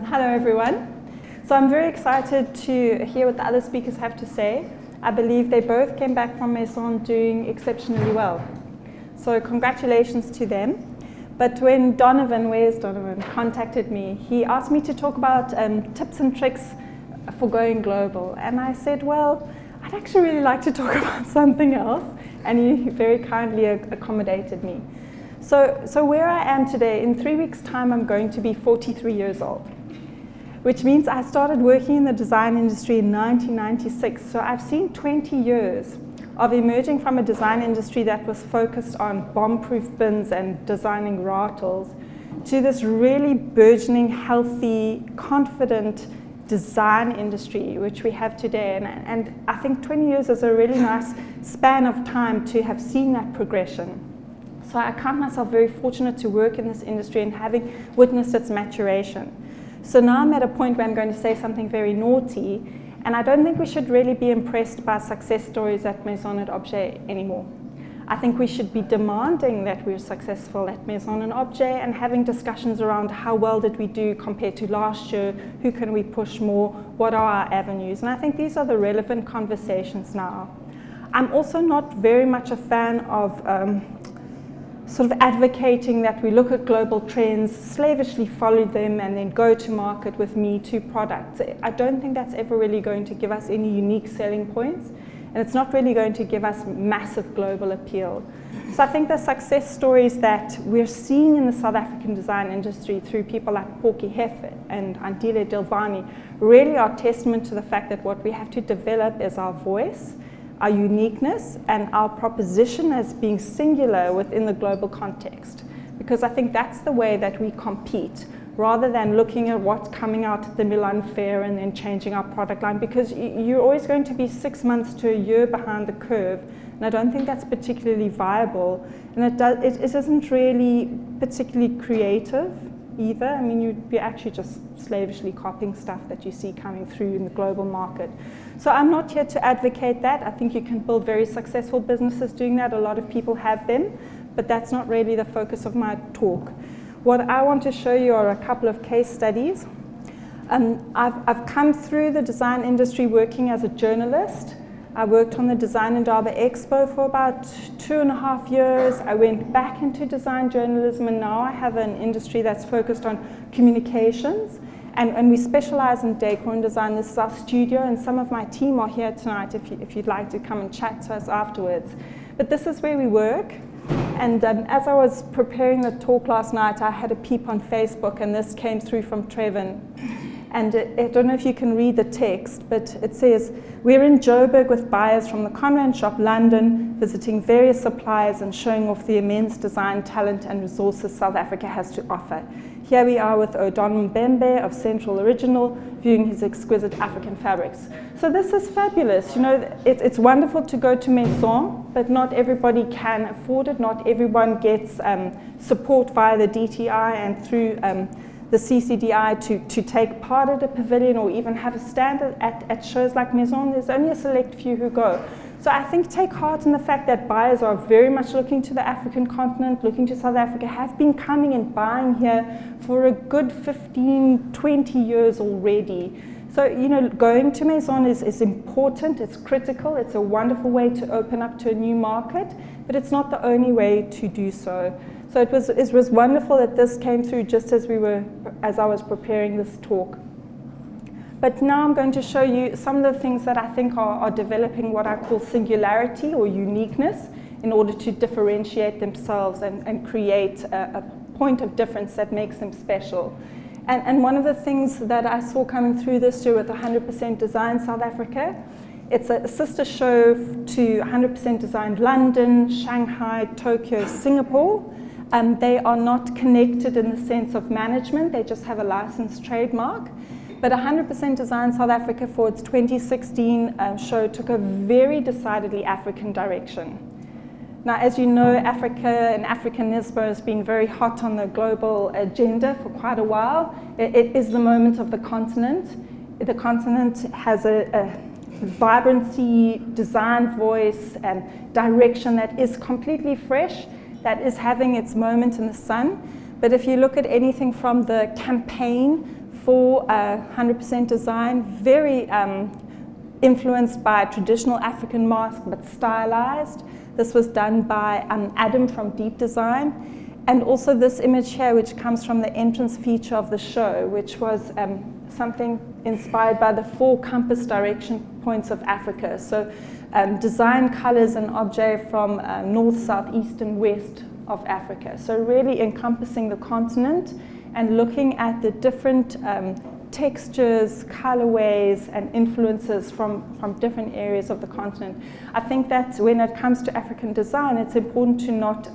Hello everyone. So I'm very excited to hear what the other speakers have to say. I believe they both came back from Maison doing exceptionally well. So congratulations to them. But when Donovan, contacted me, he asked me to talk about tips and tricks for going global. And I said, well, I'd actually really like to talk about something else. And he very kindly accommodated me. So where I am today, in 3 weeks' time, I'm going to be 43 years old, which means I started working in the design industry in 1996. So I've seen 20 years of emerging from a design industry that was focused on bomb-proof bins and designing rattles to this really burgeoning, healthy, confident design industry, which we have today. And I think 20 years is a really nice span of time to have seen that progression. So I count myself very fortunate to work in this industry and having witnessed its maturation. So now I'm at a point where I'm going to say something very naughty, and I don't think we should really be impressed by success stories at Maison et Objet anymore. I think we should be demanding that we're successful at Maison et Objet and having discussions around how well did we do compared to last year, who can we push more, what are our avenues, and I think these are the relevant conversations now. I'm also not very much a fan of sort of advocating that we look at global trends, slavishly follow them, and then go to market with Me Too products. I don't think that's ever really going to give us any unique selling points, and it's not really going to give us massive global appeal. So I think the success stories that we're seeing in the South African design industry through people like Porky Heffer and Andile Delvani really are testament to the fact that what we have to develop is our voice, our uniqueness, and our proposition as being singular within the global context. Because I think that's the way that we compete, rather than looking at what's coming out at the Milan Fair and then changing our product line, because you're always going to be 6 months to a year behind the curve, and I don't think that's particularly viable, and it isn't really particularly creative either. I mean, you'd be actually just slavishly copying stuff that you see coming through in the global market. So I'm not here to advocate that. I think you can build very successful businesses doing that. A lot of people have them, but that's not really the focus of my talk. What I want to show you are a couple of case studies. I've come through the design industry working as a journalist. I worked on the Design and Derby Expo for about 2.5 years. I went back into design journalism, and now I have an industry that's focused on communications. And we specialize in decor and design. This is our studio, and some of my team are here tonight if you'd like to come and chat to us afterwards. But this is where we work. And as I was preparing the talk last night, I had a peep on Facebook, and this came through from Trevin. And I don't know if you can read the text, but it says, we're in Joburg with buyers from the Conran Shop London, visiting various suppliers and showing off the immense design talent and resources South Africa has to offer. Here we are with Odon Mbembe of Central Original, viewing his exquisite African fabrics. So this is fabulous. You know, it's wonderful to go to Maison, but not everybody can afford it. Not everyone gets support via the DTI and through the CCDI to take part at a pavilion or even have a stand at shows like Maison. There's only a select few who go. So I think take heart in the fact that buyers are very much looking to the African continent, looking to South Africa, have been coming and buying here for a good 15, 20 years already. So, you know, going to Maison is important, it's critical, it's a wonderful way to open up to a new market, but it's not the only way to do so. So it was wonderful that this came through just as I was preparing this talk. But now I'm going to show you some of the things that I think are developing what I call singularity or uniqueness in order to differentiate themselves and create a point of difference that makes them special. And one of the things that I saw coming through this year with 100% Design South Africa, it's a sister show to 100% Designed London, Shanghai, Tokyo, Singapore. They are not connected in the sense of management, they just have a licensed trademark. But 100% Design South Africa for its 2016 show took a very decidedly African direction. Now, as you know, Africa and Africanismo has been very hot on the global agenda for quite a while. It is the moment of the continent. The continent has a vibrancy, design voice, and direction that is completely fresh, that is having its moment in the sun. But if you look at anything from the campaign for 100% design, very influenced by a traditional African mask, but stylized. This was done by Adam from Deep Design. And also this image here, which comes from the entrance feature of the show, which was something inspired by the 4 compass direction points of Africa. So design, colors, and object from north, south, east, and west of Africa. So really encompassing the continent and looking at the different textures, colorways, and influences from different areas of the continent. I think that when it comes to African design, it's important to not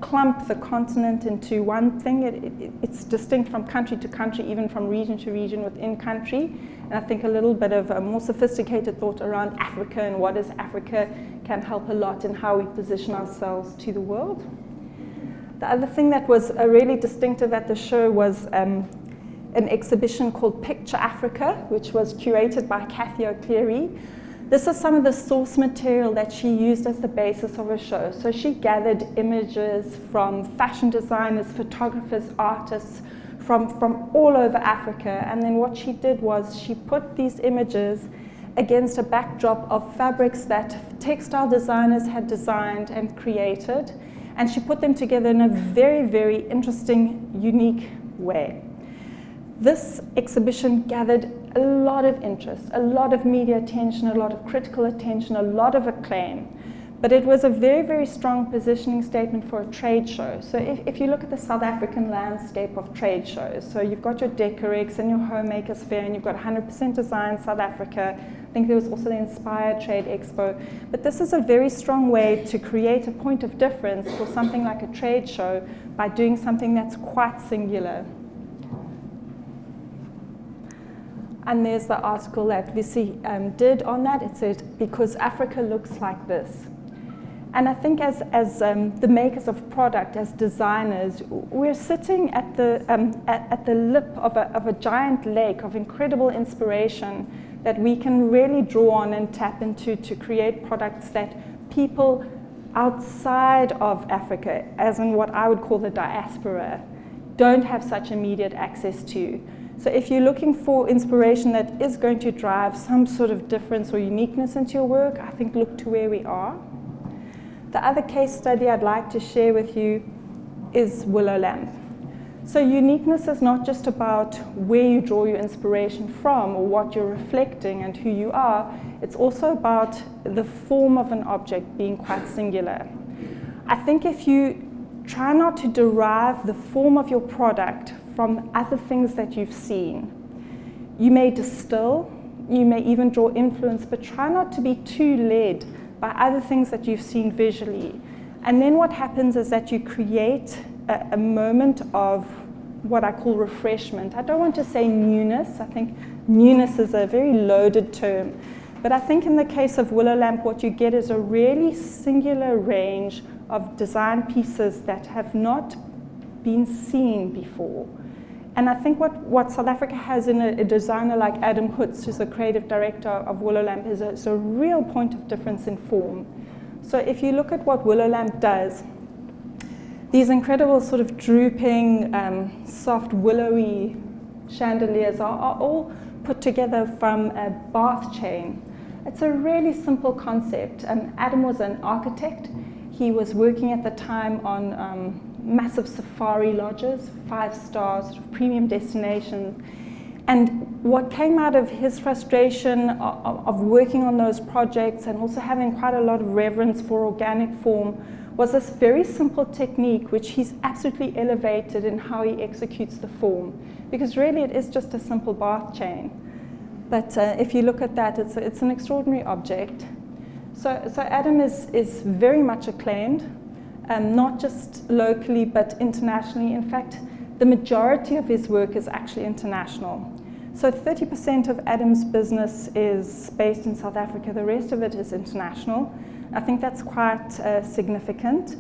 clump the continent into one thing. It's distinct from country to country, even from region to region within country. And I think a little bit of a more sophisticated thought around Africa and what is Africa can help a lot in how we position ourselves to the world. The other thing that was really distinctive at the show was an exhibition called Picture Africa, which was curated by Kathy O'Cleary. This is some of the source material that she used as the basis of her show. So she gathered images from fashion designers, photographers, artists from all over Africa. And then what she did was she put these images against a backdrop of fabrics that textile designers had designed and created. And she put them together in a very, very interesting, unique way. This exhibition gathered a lot of interest, a lot of media attention, a lot of critical attention, a lot of acclaim. But it was a very, very strong positioning statement for a trade show. So if you look at the South African landscape of trade shows, so you've got your Decorex and your Homemakers Fair, and you've got 100% Design South Africa. I think there was also the Inspire Trade Expo. But this is a very strong way to create a point of difference for something like a trade show by doing something that's quite singular. And there's the article that Visi did on that. It said, because Africa looks like this. And I think as the makers of product, as designers, we're sitting at the lip of a giant lake of incredible inspiration that we can really draw on and tap into to create products that people outside of Africa, as in what I would call the diaspora, don't have such immediate access to. So if you're looking for inspiration that is going to drive some sort of difference or uniqueness into your work, I think look to where we are. The other case study I'd like to share with you is Willow Lamp. So uniqueness is not just about where you draw your inspiration from or what you're reflecting and who you are. It's also about the form of an object being quite singular. I think if you try not to derive the form of your product from other things that you've seen, you may distill, you may even draw influence, but try not to be too led by other things that you've seen visually. And then what happens is that you create a moment of what I call refreshment. I don't want to say newness. I think newness is a very loaded term. But I think in the case of Willow Lamp, what you get is a really singular range of design pieces that have not been seen before. And I think what South Africa has in a designer like Adam Hoots, who's the creative director of Willow Lamp, is a real point of difference in form. So if you look at what Willow Lamp does, these incredible sort of drooping, soft, willowy chandeliers are all put together from a bath chain. It's a really simple concept. Adam was an architect. He was working at the time on massive safari lodges, 5-star sort of premium destinations. And what came out of his frustration of working on those projects and also having quite a lot of reverence for organic form was this very simple technique which he's absolutely elevated in how he executes the form. Because really it is just a simple bath chain. But if you look at that, it's an extraordinary object. So Adam is very much acclaimed, not just locally but internationally. In fact, the majority of his work is actually international. So 30% of Adam's business is based in South Africa, the rest of it is international. I think that's quite significant.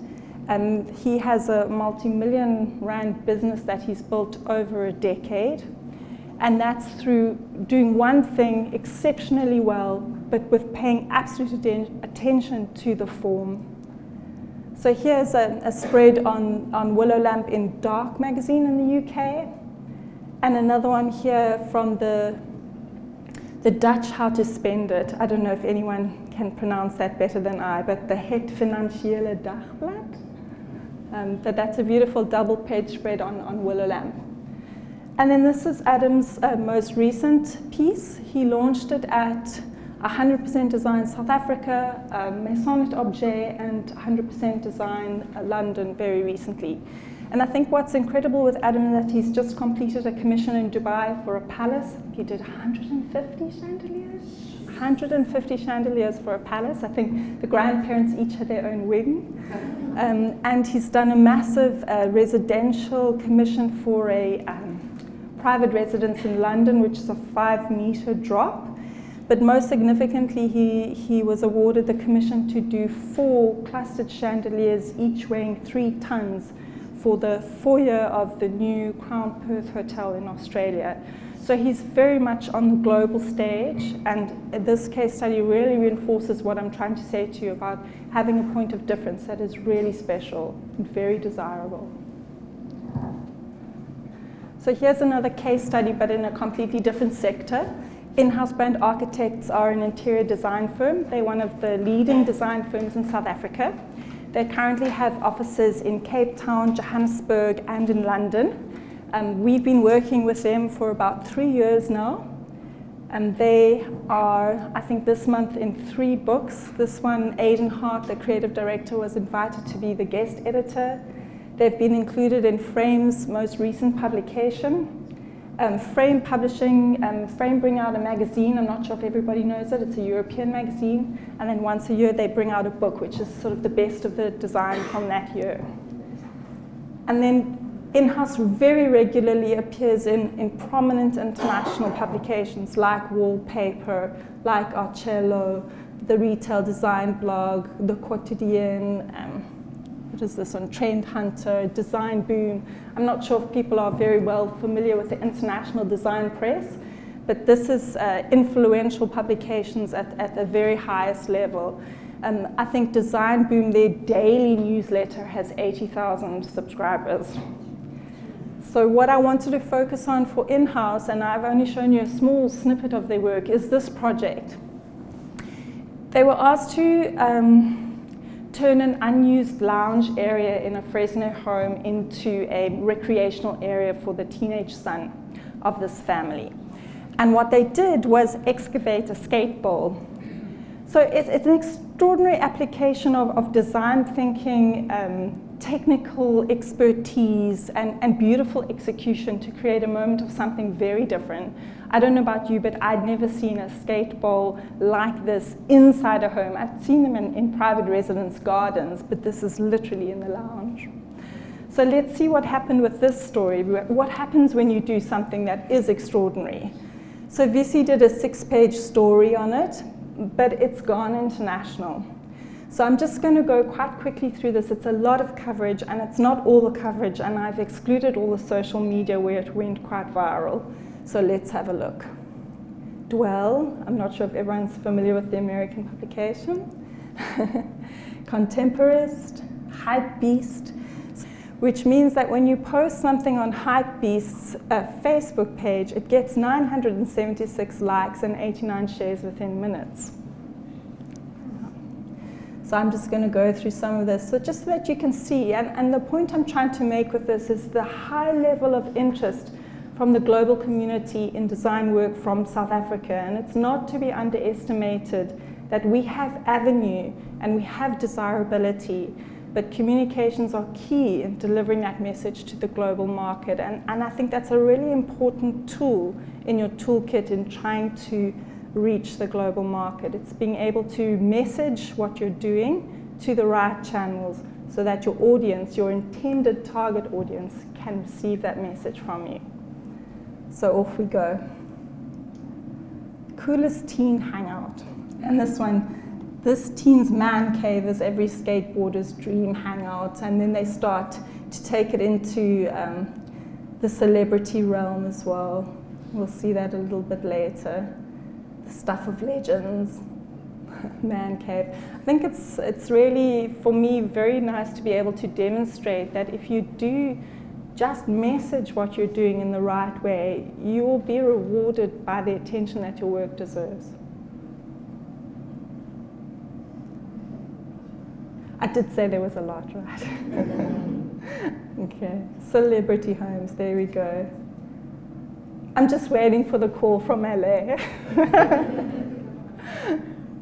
He has a multi-million rand business that he's built over a decade. And that's through doing one thing exceptionally well, but with paying absolute attention to the form. So here's a spread on Willow Lamp in Dark magazine in the UK. And another one here from the Dutch How to Spend It. I don't know if anyone can pronounce that better than I, but the Het Financiële Dagblad. But that's a beautiful double page spread on Willow Lamp. And then this is Adam's most recent piece. He launched it at 100% Design South Africa, Maison et Objet, and 100% Design London very recently. And I think what's incredible with Adam is that he's just completed a commission in Dubai for a palace. He did 150 chandeliers? 150 chandeliers for a palace. I think the grandparents each had their own wing. And he's done a massive residential commission for a private residence in London, which is a 5-meter drop. But most significantly, he was awarded the commission to do 4 clustered chandeliers, each weighing 3 tons, for the foyer of the new Crown Perth Hotel in Australia. So he's very much on the global stage, and this case study really reinforces what I'm trying to say to you about having a point of difference that is really special and very desirable. So here's another case study, but in a completely different sector. In-house Brand Architects are an interior design firm. They're one of the leading design firms in South Africa. They currently have offices in Cape Town, Johannesburg, and in London. We've been working with them for about 3 years now. And they are, I think this month, in 3 books. This one, Aidan Hart, the creative director, was invited to be the guest editor. They've been included in Frame's most recent publication. Frame Publishing, Frame bring out a magazine. I'm not sure if everybody knows it. It's a European magazine. And then once a year, they bring out a book, which is sort of the best of the design from that year. And then In-house very regularly appears in prominent international publications like Wallpaper, like Arcello, the Retail Design Blog, The Quotidien, what is this one, Trend Hunter, Design Boom. I'm not sure if people are very well familiar with the international design press, but this is influential publications at the very highest level. I think Design Boom, their daily newsletter, has 80,000 subscribers. So what I wanted to focus on for in-house, and I've only shown you a small snippet of their work, is this project. They were asked to turn an unused lounge area in a Fresno home into a recreational area for the teenage son of this family. And what they did was excavate a skate bowl. So it's an extraordinary application of design thinking, technical expertise, and beautiful execution to create a moment of something very different. I don't know about you, but I'd never seen a skate bowl like this inside a home. I've seen them in private residence gardens, but this is literally in the lounge. So let's see what happened with this story. What happens when you do something that is extraordinary? So Visi did a 6-page story on it, but it's gone international. So I'm just going to go quite quickly through this. It's a lot of coverage, and it's not all the coverage, and I've excluded all the social media where it went quite viral. So let's have a look. Dwell, I'm not sure if everyone's familiar with the American publication. Contemporist, Hypebeast, which means that when you post something on Hypebeast's Facebook page, it gets 976 likes and 89 shares within minutes. So I'm just going to go through some of this, so just so that you can see. And the point I'm trying to make with this is the high level of interest from the global community in design work from South Africa. And it's not to be underestimated that we have avenue and we have desirability, but communications are key in delivering that message to the global market. And I think that's a really important tool in your toolkit in trying to reach the global market. It's being able to message what you're doing to the right channels so that your audience, your intended target audience, can receive that message from you. So off we go. Coolest teen hangout. And this teen's man cave is every skateboarder's dream hangout, and then they start to take it into the celebrity realm as well. We'll see that a little bit later. The stuff of legends, man cave. I think it's really, for me, very nice to be able to demonstrate that if you do just message what you're doing in the right way, you will be rewarded by the attention that your work deserves. I did say there was a lot, right? Okay, celebrity homes, there we go. I'm just waiting for the call from LA.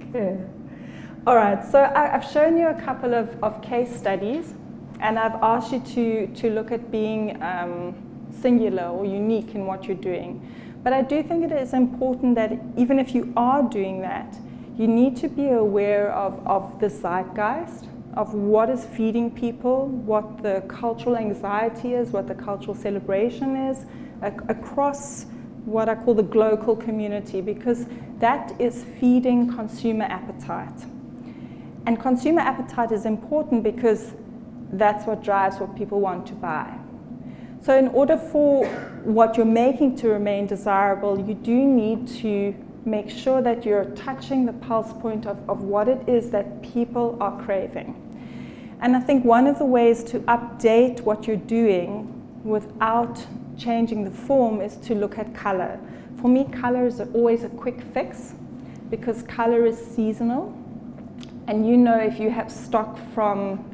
Okay. All right, so I've shown you a couple of case studies, and I've asked you to look at being singular or unique in what you're doing. But I do think it is important that even if you are doing that, you need to be aware of the zeitgeist, of what is feeding people, what the cultural anxiety is, what the cultural celebration is, across what I call the global community, because that is feeding consumer appetite. And consumer appetite is important because that's what drives what people want to buy. So in order for what you're making to remain desirable, you do need to make sure that you're touching the pulse point of what it is that people are craving. And I think one of the ways to update what you're doing without changing the form is to look at color. For me, color is always a quick fix because color is seasonal. And you know, if you have stock from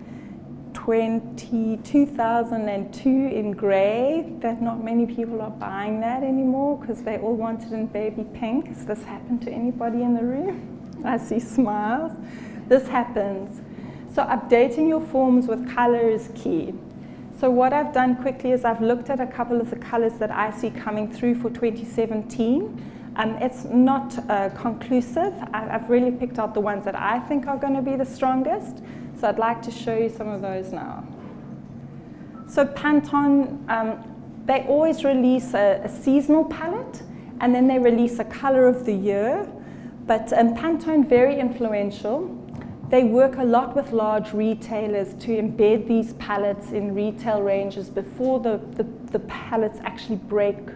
2002 in gray, that not many people are buying that anymore because they all want it in baby pink. Has this happened to anybody in the room? I see smiles. This happens. So updating your forms with color is key. So what I've done quickly is I've looked at a couple of the colors that I see coming through for 2017. It's not conclusive. I've really picked out the ones that I think are going to be the strongest. So I'd like to show you some of those now. So Pantone, they always release a seasonal palette, and then they release a color of the year. But Pantone, very influential. They work a lot with large retailers to embed these palettes in retail ranges before the palettes actually break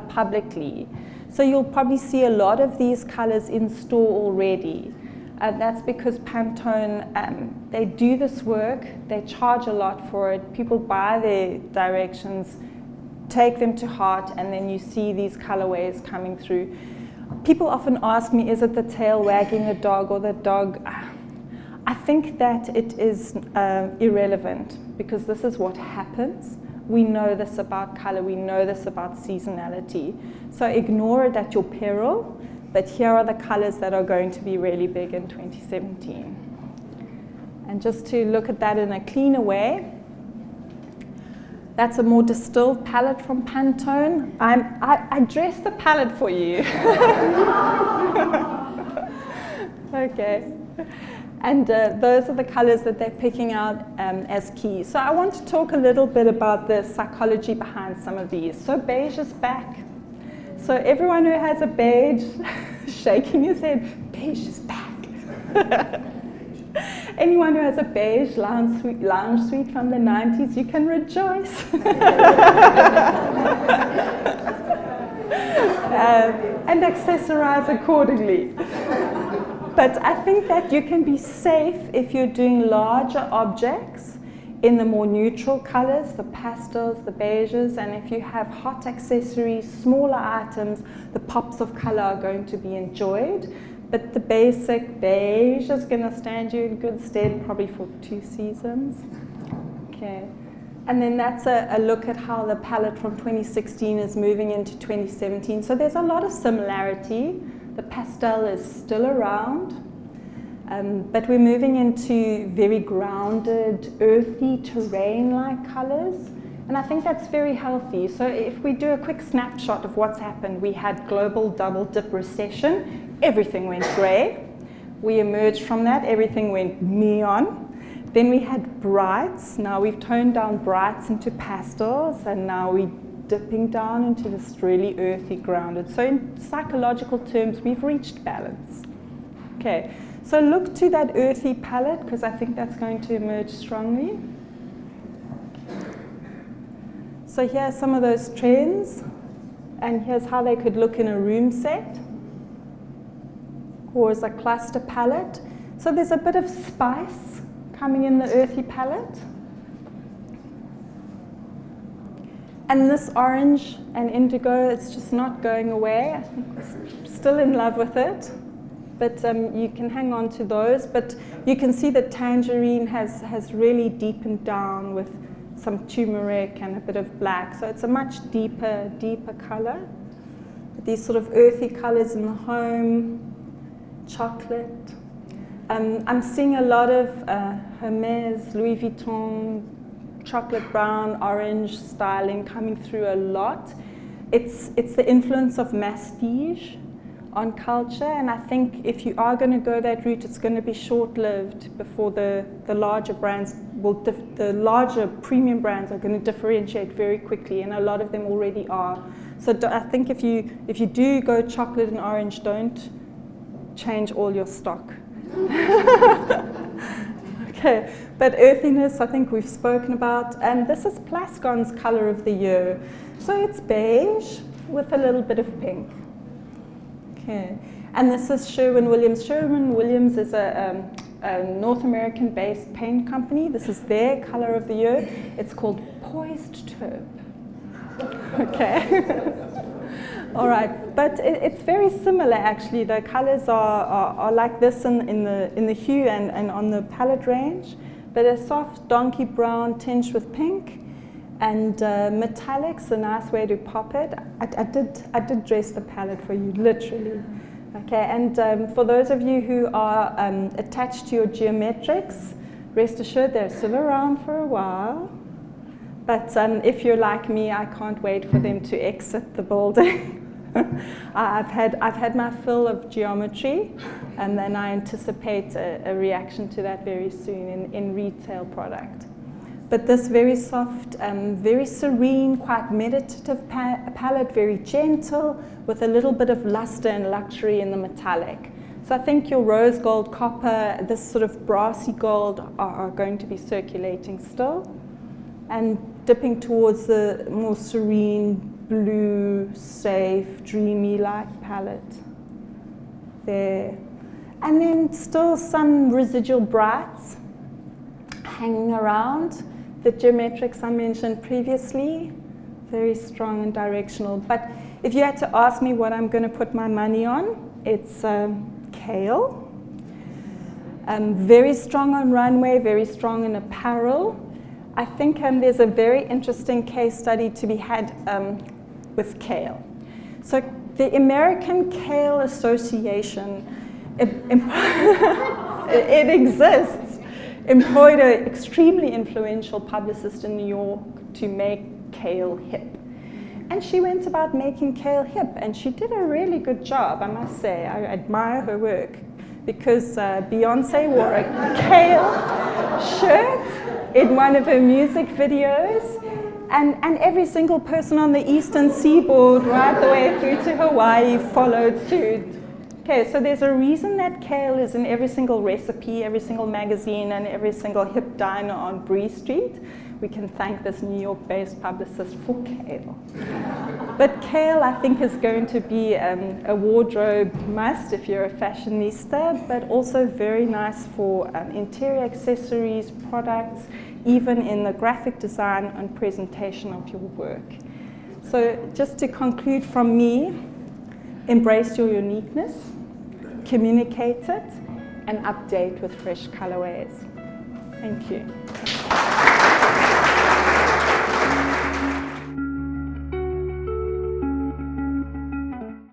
publicly. So you'll probably see a lot of these colors in store already. That's because Pantone, they do this work, they charge a lot for it, people buy their directions, take them to heart, and then you see these colorways coming through. People often ask me, is it the tail wagging the dog or the dog? I think that it is irrelevant because this is what happens. We know this about color, we know this about seasonality. So ignore it at your peril, but here are the colors that are going to be really big in 2017. And just to look at that in a cleaner way, that's a more distilled palette from Pantone. I dressed the palette for you. Okay. And those are the colors that they're picking out as key. So I want to talk a little bit about the psychology behind some of these. So beige is back. So everyone who has a beige, shaking his head, beige is back. Anyone who has a beige lounge suite from the 90s, you can rejoice. And accessorize accordingly. But I think that you can be safe if you're doing larger objects in the more neutral colors, the pastels, the beiges, and if you have hot accessories, smaller items, the pops of color are going to be enjoyed. But the basic beige is going to stand you in good stead probably for 2 seasons. Okay. And then that's a look at how the palette from 2016 is moving into 2017. So there's a lot of similarity. The pastel is still around, but we're moving into very grounded, earthy, terrain-like colors. And I think that's very healthy. So if we do a quick snapshot of what's happened, we had global double-dip recession. Everything went gray. We emerged from that. Everything went neon. Then we had brights. Now we've toned down brights into pastels, and now we're dipping down into this really earthy, grounded. So in psychological terms, we've reached balance. Okay, so look to that earthy palette, because I think that's going to emerge strongly. So here's some of those trends, and here's how they could look in a room set, or as a cluster palette. So there's a bit of spice coming in the earthy palette. And this orange and indigo, it's just not going away. I think we're still in love with it. But you can hang on to those. But you can see that tangerine has really deepened down with some turmeric and a bit of black. So it's a much deeper color. These sort of earthy colors in the home, chocolate. I'm seeing a lot of Hermes, Louis Vuitton, chocolate brown, orange styling coming through a lot. It's the influence of mastige on culture, and I think if you are going to go that route, it's going to be short-lived before the larger brands the larger premium brands are going to differentiate very quickly, and a lot of them already are. So I think if you do go chocolate and orange, don't change all your stock. Okay, but earthiness, I think we've spoken about, and this is Plascon's color of the year. So it's beige with a little bit of pink. Okay, and this is Sherwin-Williams. Sherwin-Williams is a North American-based paint company. This is their color of the year. It's called Poised Taupe. Okay. All right, but it's very similar actually. The colors are like this in the hue and on the palette range, but a soft donkey brown tinged with pink, and metallics, a nice way to pop it. I did dress the palette for you, literally. Okay, and for those of you who are attached to your geometrics, rest assured they're still around for a while. But if you're like me, I can't wait for them to exit the building. I've had my fill of geometry, and then I anticipate a reaction to that very soon in retail product. But this very soft, very serene, quite meditative palette, very gentle, with a little bit of luster and luxury in the metallic. So I think your rose gold, copper, this sort of brassy gold are going to be circulating still, and dipping towards the more serene, blue, safe, dreamy-like palette there. And then still some residual brights hanging around. The geometrics I mentioned previously, very strong and directional. But if you had to ask me what I'm going to put my money on, it's kale. Very strong on runway, very strong in apparel. I think there's a very interesting case study to be had with kale. So the American Kale Association, it exists, employed an extremely influential publicist in New York to make kale hip. And she went about making kale hip, and she did a really good job, I must say. I admire her work, because Beyonce wore a kale shirt in one of her music videos, and every single person on the eastern seaboard right the way through to Hawaii followed suit. Okay, so there's a reason that kale is in every single recipe, every single magazine, and every single hip diner on Bree Street. We can thank this New York-based publicist for kale. But kale, I think, is going to be a wardrobe must if you're a fashionista, but also very nice for interior accessories, products, even in the graphic design and presentation of your work. So just to conclude from me, embrace your uniqueness, communicate it, and update with fresh colorways. Thank you.